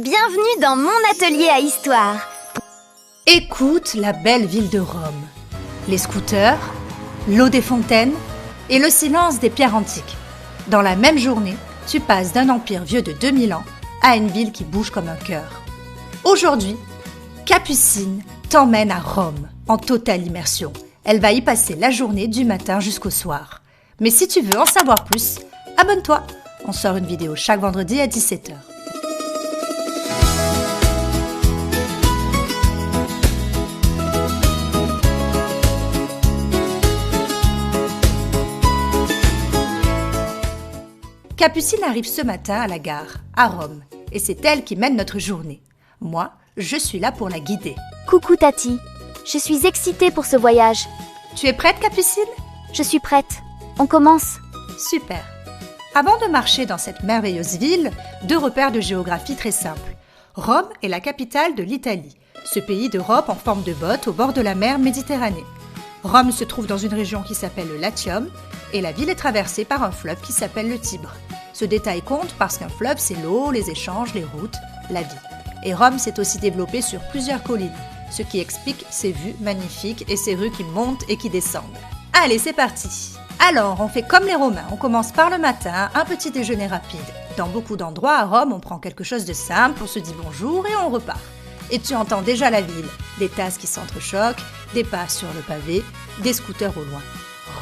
Bienvenue dans mon atelier à histoire. Écoute la belle ville de Rome, les scooters, l'eau des fontaines et le silence des pierres antiques. Dans la même journée, tu passes d'un empire vieux de 2000 ans à une ville qui bouge comme un cœur. Aujourd'hui, Capucine t'emmène à Rome en totale immersion. Elle va y passer la journée du matin jusqu'au soir. Mais si tu veux en savoir plus, abonne-toi. On sort une vidéo chaque vendredi à 17h. Capucine arrive ce matin à la gare, à Rome, et c'est elle qui mène notre journée. Moi, je suis là pour la guider. Coucou Tati, je suis excitée pour ce voyage. Tu es prête, Capucine ? Je suis prête. On commence. Super. Avant de marcher dans cette merveilleuse ville, 2 repères de géographie très simples. Rome est la capitale de l'Italie, ce pays d'Europe en forme de botte au bord de la mer Méditerranée. Rome se trouve dans une région qui s'appelle le Latium, et la ville est traversée par un fleuve qui s'appelle le Tibre. Ce détail compte parce qu'un fleuve, c'est l'eau, les échanges, les routes, la vie. Et Rome s'est aussi développée sur plusieurs collines, ce qui explique ses vues magnifiques et ses rues qui montent et qui descendent. Allez, c'est parti! Alors, on fait comme les Romains, on commence par le matin, un petit déjeuner rapide. Dans beaucoup d'endroits à Rome, on prend quelque chose de simple, on se dit bonjour et on repart. Et tu entends déjà la ville, des tasses qui s'entrechoquent, des pas sur le pavé, des scooters au loin.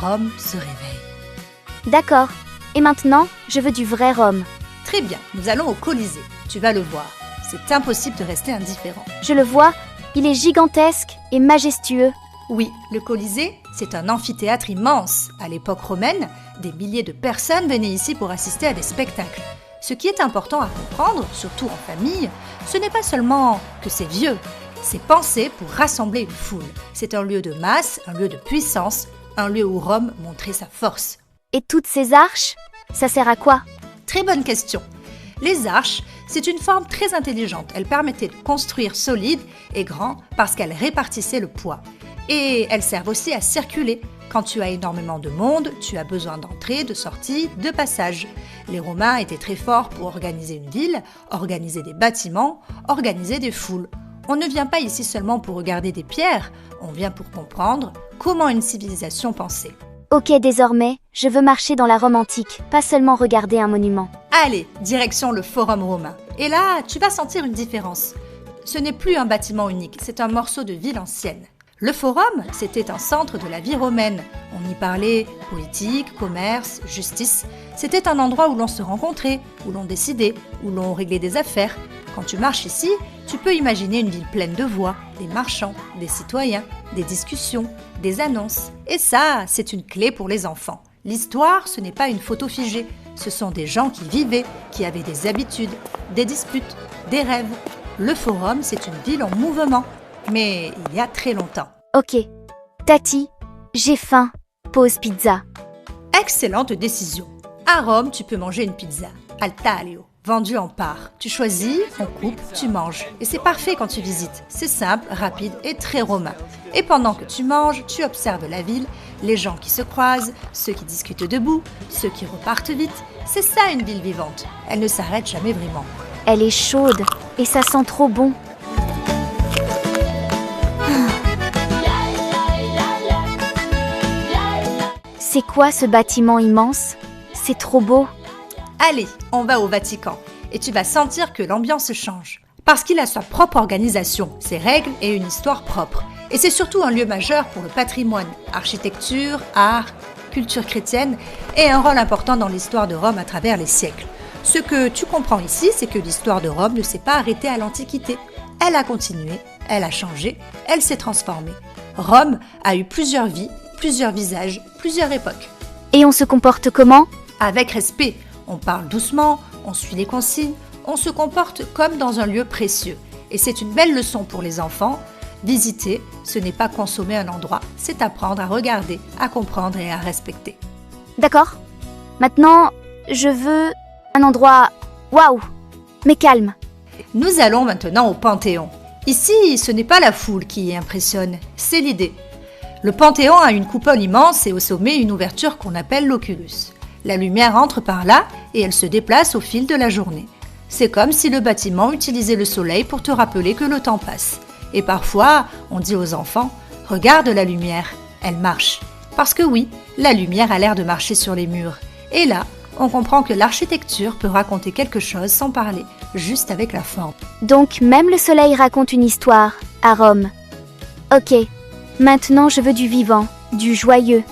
Rome se réveille. D'accord. Et maintenant, je veux du vrai Rome. Très bien, nous allons au Colisée. Tu vas le voir. C'est impossible de rester indifférent. Je le vois, il est gigantesque et majestueux. Oui, le Colisée, c'est un amphithéâtre immense. À l'époque romaine, des milliers de personnes venaient ici pour assister à des spectacles. Ce qui est important à comprendre, surtout en famille, ce n'est pas seulement que c'est vieux, c'est pensé pour rassembler une foule. C'est un lieu de masse, un lieu de puissance, un lieu où Rome montrait sa force. Et toutes ces arches, ça sert à quoi? Très bonne question. Les arches, c'est une forme très intelligente. Elles permettaient de construire solide et grand parce qu'elles répartissaient le poids. Et elles servent aussi à circuler. Quand tu as énormément de monde, tu as besoin d'entrées, de sorties, de passages. Les Romains étaient très forts pour organiser une ville, organiser des bâtiments, organiser des foules. On ne vient pas ici seulement pour regarder des pierres, on vient pour comprendre comment une civilisation pensait. Ok, désormais, je veux marcher dans la Rome antique, pas seulement regarder un monument. Allez, direction le Forum romain. Et là, tu vas sentir une différence. Ce n'est plus un bâtiment unique, c'est un morceau de ville ancienne. Le Forum, c'était un centre de la vie romaine. On y parlait politique, commerce, justice. C'était un endroit où l'on se rencontrait, où l'on décidait, où l'on réglait des affaires. Quand tu marches ici, tu peux imaginer une ville pleine de voix, des marchands, des citoyens, des discussions, des annonces. Et ça, c'est une clé pour les enfants. L'histoire, ce n'est pas une photo figée. Ce sont des gens qui vivaient, qui avaient des habitudes, des disputes, des rêves. Le Forum, c'est une ville en mouvement. Mais il y a très longtemps. Ok. Tati, j'ai faim. Pause pizza. Excellente décision. À Rome, tu peux manger une pizza, al taglio, vendue en parts. Tu choisis, on coupe, tu manges. Et c'est parfait quand tu visites. C'est simple, rapide et très romain. Et pendant que tu manges, tu observes la ville, les gens qui se croisent, ceux qui discutent debout, ceux qui repartent vite. C'est ça une ville vivante. Elle ne s'arrête jamais vraiment. Elle est chaude et ça sent trop bon. C'est quoi ce bâtiment immense? C'est trop beau. Allez, on va au Vatican et tu vas sentir que l'ambiance change. Parce qu'il a sa propre organisation, ses règles et une histoire propre. Et c'est surtout un lieu majeur pour le patrimoine, architecture, art, culture chrétienne et un rôle important dans l'histoire de Rome à travers les siècles. Ce que tu comprends ici, c'est que l'histoire de Rome ne s'est pas arrêtée à l'Antiquité. Elle a continué, elle a changé, elle s'est transformée. Rome a eu plusieurs vies, plusieurs visages, plusieurs époques. Et on se comporte comment? Avec respect, on parle doucement, on suit les consignes, on se comporte comme dans un lieu précieux. Et c'est une belle leçon pour les enfants. Visiter, ce n'est pas consommer un endroit, c'est apprendre à regarder, à comprendre et à respecter. D'accord. Maintenant, je veux un endroit waouh, mais calme. Nous allons maintenant au Panthéon. Ici, ce n'est pas la foule qui impressionne, c'est l'idée. Le Panthéon a une coupole immense et au sommet une ouverture qu'on appelle l'oculus. La lumière entre par là et elle se déplace au fil de la journée. C'est comme si le bâtiment utilisait le soleil pour te rappeler que le temps passe. Et parfois, on dit aux enfants « Regarde la lumière, elle marche ». Parce que oui, la lumière a l'air de marcher sur les murs. Et là, on comprend que l'architecture peut raconter quelque chose sans parler, juste avec la forme. Donc même le soleil raconte une histoire, à Rome. Ok, maintenant je veux du vivant, du joyeux,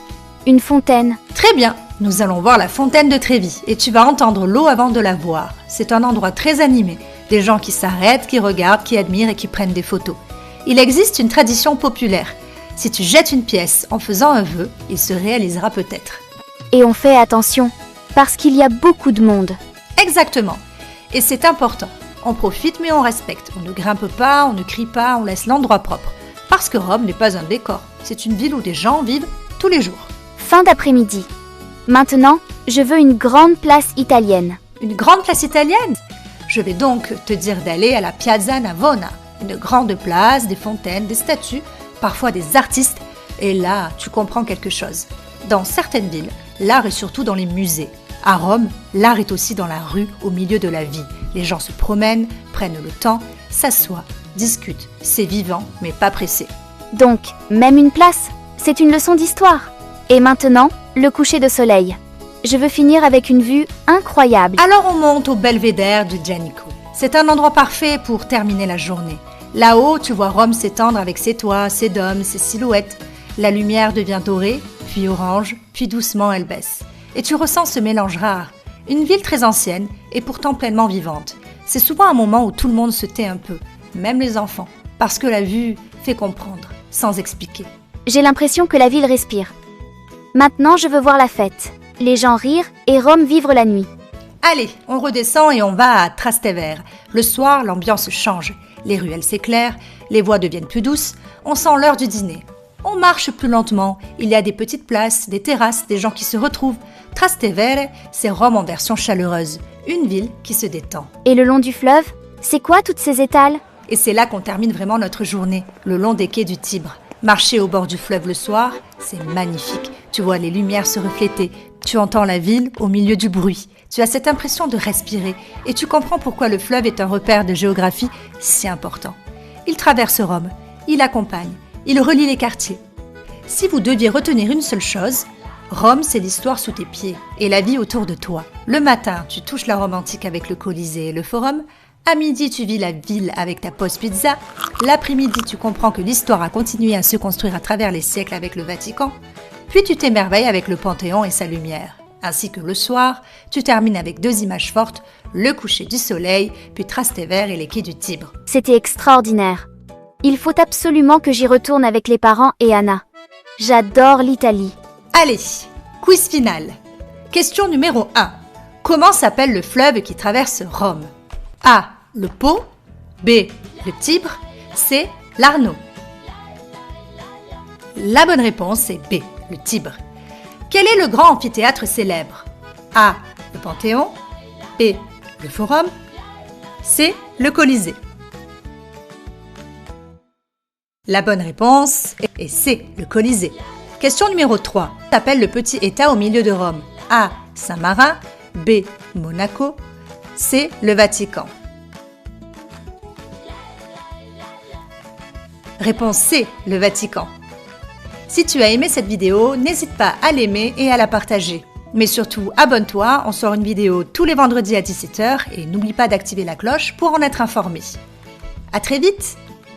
une fontaine. Très bien, nous allons voir la fontaine de Trévi et tu vas entendre l'eau avant de la voir. C'est un endroit très animé, des gens qui s'arrêtent, qui regardent, qui admirent et qui prennent des photos. Il existe une tradition populaire. Si tu jettes une pièce en faisant un vœu, il se réalisera peut-être. Et on fait attention, parce qu'il y a beaucoup de monde. Exactement. Et c'est important. On profite mais on respecte. On ne grimpe pas, on ne crie pas, on laisse l'endroit propre. Parce que Rome n'est pas un décor. C'est une ville où des gens vivent tous les jours. Fin d'après-midi. Maintenant, je veux une grande place italienne. Une grande place italienne? Je vais donc te dire d'aller à la Piazza Navona. Une grande place, des fontaines, des statues, parfois des artistes. Et là, tu comprends quelque chose. Dans certaines villes, l'art est surtout dans les musées. À Rome, l'art est aussi dans la rue, au milieu de la vie. Les gens se promènent, prennent le temps, s'assoient, discutent. C'est vivant, mais pas pressé. Donc, même une place, c'est une leçon d'histoire. Et maintenant, le coucher de soleil. Je veux finir avec une vue incroyable. Alors on monte au belvédère du Gianico. C'est un endroit parfait pour terminer la journée. Là-haut, tu vois Rome s'étendre avec ses toits, ses dômes, ses silhouettes. La lumière devient dorée, puis orange, puis doucement elle baisse. Et tu ressens ce mélange rare. Une ville très ancienne et pourtant pleinement vivante. C'est souvent un moment où tout le monde se tait un peu, même les enfants, parce que la vue fait comprendre, sans expliquer. J'ai l'impression que la ville respire. Maintenant, je veux voir la fête. Les gens rire et Rome vivre la nuit. Allez, on redescend et on va à Trastevere. Le soir, l'ambiance change. Les ruelles s'éclairent, les voix deviennent plus douces. On sent l'heure du dîner. On marche plus lentement. Il y a des petites places, des terrasses, des gens qui se retrouvent. Trastevere, c'est Rome en version chaleureuse. Une ville qui se détend. Et le long du fleuve, c'est quoi toutes ces étals? Et c'est là qu'on termine vraiment notre journée, le long des quais du Tibre. Marcher au bord du fleuve le soir, c'est magnifique. Tu vois les lumières se refléter. Tu entends la ville au milieu du bruit. Tu as cette impression de respirer et tu comprends pourquoi le fleuve est un repère de géographie si important. Il traverse Rome, il accompagne, il relie les quartiers. Si vous deviez retenir une seule chose, Rome, c'est l'histoire sous tes pieds et la vie autour de toi. Le matin, tu touches la Rome antique avec le Colisée et le Forum. À midi, tu vis la ville avec ta pause pizza. L'après-midi, tu comprends que l'histoire a continué à se construire à travers les siècles avec le Vatican. Puis tu t'émerveilles avec le Panthéon et sa lumière. Ainsi que le soir, tu termines avec deux images fortes, le coucher du soleil, puis Trastevere et les quais du Tibre. C'était extraordinaire. Il faut absolument que j'y retourne avec les parents et Anna. J'adore l'Italie. Allez, quiz final. Question numéro 1. Comment s'appelle le fleuve qui traverse Rome? A. Le Pô. B. Le Tibre. C. L'Arno. La bonne réponse est B. Le Tibre. Quel est le grand amphithéâtre célèbre? A. Le Panthéon. B. Le Forum. C. Le Colisée. La bonne réponse est C. Le Colisée. Question numéro 3. Comment s'appelle le petit État au milieu de Rome? A. Saint-Marin. B. Monaco. C. Le Vatican. Réponse C. Le Vatican. Si tu as aimé cette vidéo, n'hésite pas à l'aimer et à la partager. Mais surtout, abonne-toi, on sort une vidéo tous les vendredis à 17h et n'oublie pas d'activer la cloche pour en être informé. À très vite!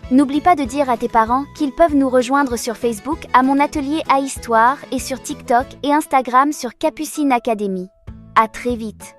N'oublie pas de dire à tes parents qu'ils peuvent nous rejoindre sur Facebook à mon atelier à Histoire et sur TikTok et Instagram sur Capucine Academy. À très vite!